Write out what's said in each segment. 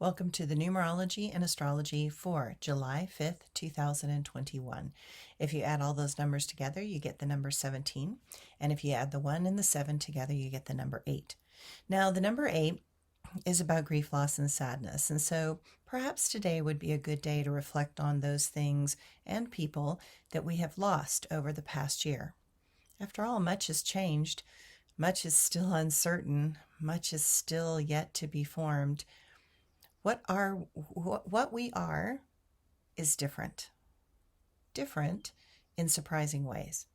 Welcome to the Numerology and Astrology for July 5th, 2021. If you add all those numbers together, you get the number 17. And if you add the 1 and the 7 together, you get the number 8. Now, the number 8 is about grief, loss, and sadness. And so perhaps today would be a good day to reflect on those things and people that we have lost over the past year. After all, much has changed. Much is still uncertain. Much is still yet to be formed. What we are is different in surprising ways.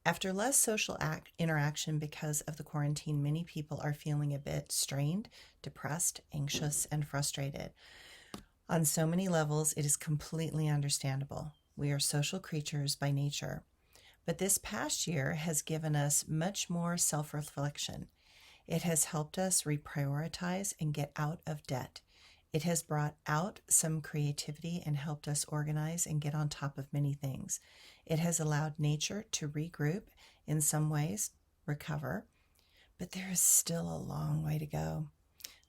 After less social interaction because of the quarantine, many people are feeling a bit strained, depressed, anxious, and frustrated. On so many levels, it is completely understandable. We are social creatures by nature. But this past year has given us much more self-reflection. It has helped us reprioritize and get out of debt. It has brought out some creativity and helped us organize and get on top of many things. It has allowed nature to regroup, in some ways, recover, but there is still a long way to go.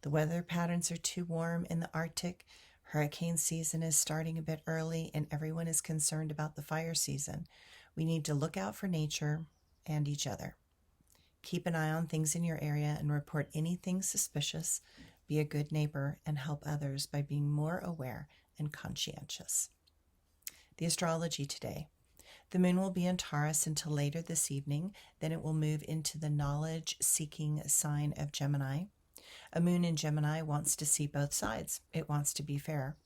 The weather patterns are too warm in the Arctic. Hurricane season is starting a bit early, and everyone is concerned about the fire season. We need to look out for nature and each other. Keep an eye on things in your area and report anything suspicious. Be a good neighbor and help others by being more aware and conscientious. The astrology today. The moon will be in Taurus until later this evening. Then it will move into the knowledge-seeking sign of Gemini. A moon in Gemini wants to see both sides. It wants to be fair,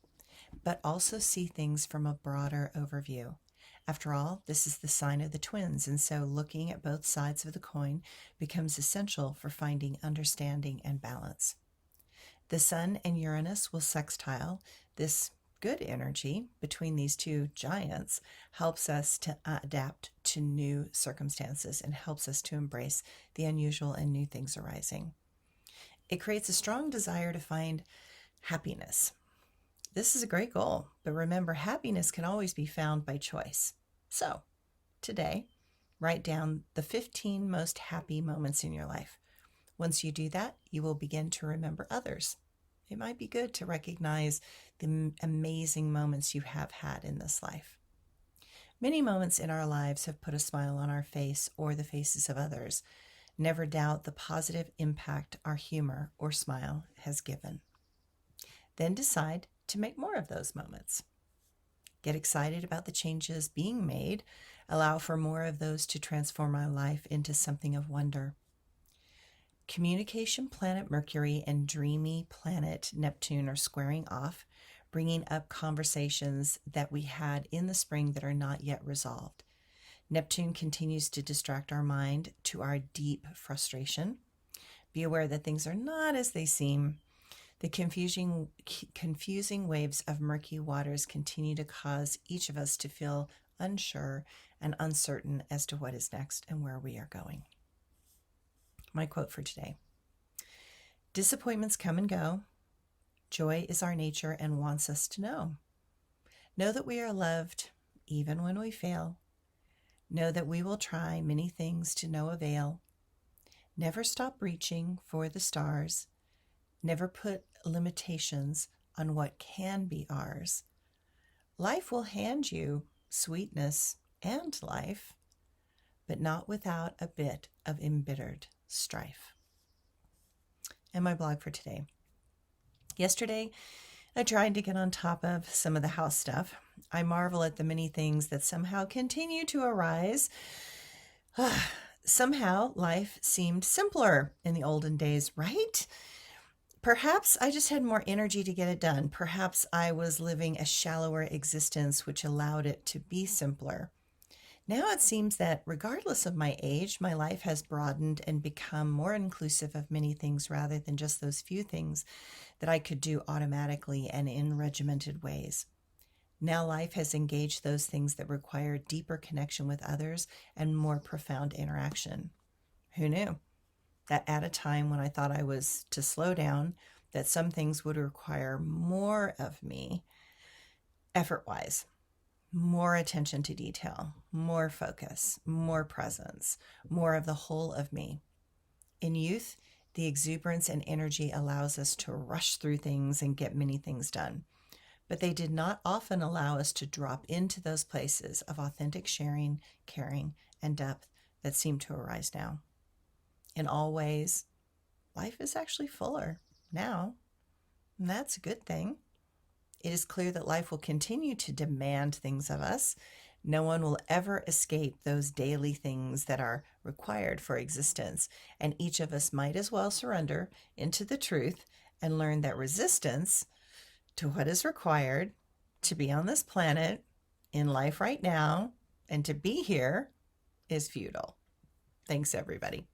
but also see things from a broader overview. After all, this is the sign of the twins, and so looking at both sides of the coin becomes essential for finding understanding and balance. The Sun and Uranus will sextile. This good energy between these two giants helps us to adapt to new circumstances and helps us to embrace the unusual and new things arising. It creates a strong desire to find happiness. This is a great goal, but remember, happiness can always be found by choice. So, today, write down the 15 most happy moments in your life. Once you do that, you will begin to remember others. It might be good to recognize the amazing moments you have had in this life. Many moments in our lives have put a smile on our face or the faces of others. Never doubt the positive impact our humor or smile has given. Then decide to make more of those moments. Get excited about the changes being made. Allow for more of those to transform our life into something of wonder. Communication planet Mercury and dreamy planet Neptune are squaring off, bringing up conversations that we had in the spring that are not yet resolved. Neptune continues to distract our mind to our deep frustration. Be aware that things are not as they seem. The confusing waves of murky waters continue to cause each of us to feel unsure and uncertain as to what is next and where we are going. My quote for today: disappointments come and go. Joy is our nature and wants us to know. Know that we are loved even when we fail. Know that we will try many things to no avail. Never stop reaching for the stars. Never put limitations on what can be ours. Life will hand you sweetness and life, but not without a bit of embittered strife. And my blog for today. Yesterday, I tried to get on top of some of the house stuff. I marvel at the many things that somehow continue to arise. Somehow, life seemed simpler in the olden days, right? Perhaps I just had more energy to get it done. Perhaps I was living a shallower existence, which allowed it to be simpler. Now it seems that regardless of my age, my life has broadened and become more inclusive of many things rather than just those few things that I could do automatically and in regimented ways. Now life has engaged those things that require deeper connection with others and more profound interaction. Who knew that at a time when I thought I was to slow down, that some things would require more of me effort-wise? More attention to detail, more focus, more presence, more of the whole of me. In youth, The exuberance and energy allows us to rush through things and get many things done. But they did not often allow us to drop into those places of authentic sharing, caring, and depth that seem to arise now. In all ways, life is actually fuller now, and that's a good thing. It is clear that life will continue to demand things of us. No one will ever escape those daily things that are required for existence, and each of us might as well surrender into the truth and learn that resistance to what is required to be on this planet in life right now and to be here is futile. Thanks, everybody.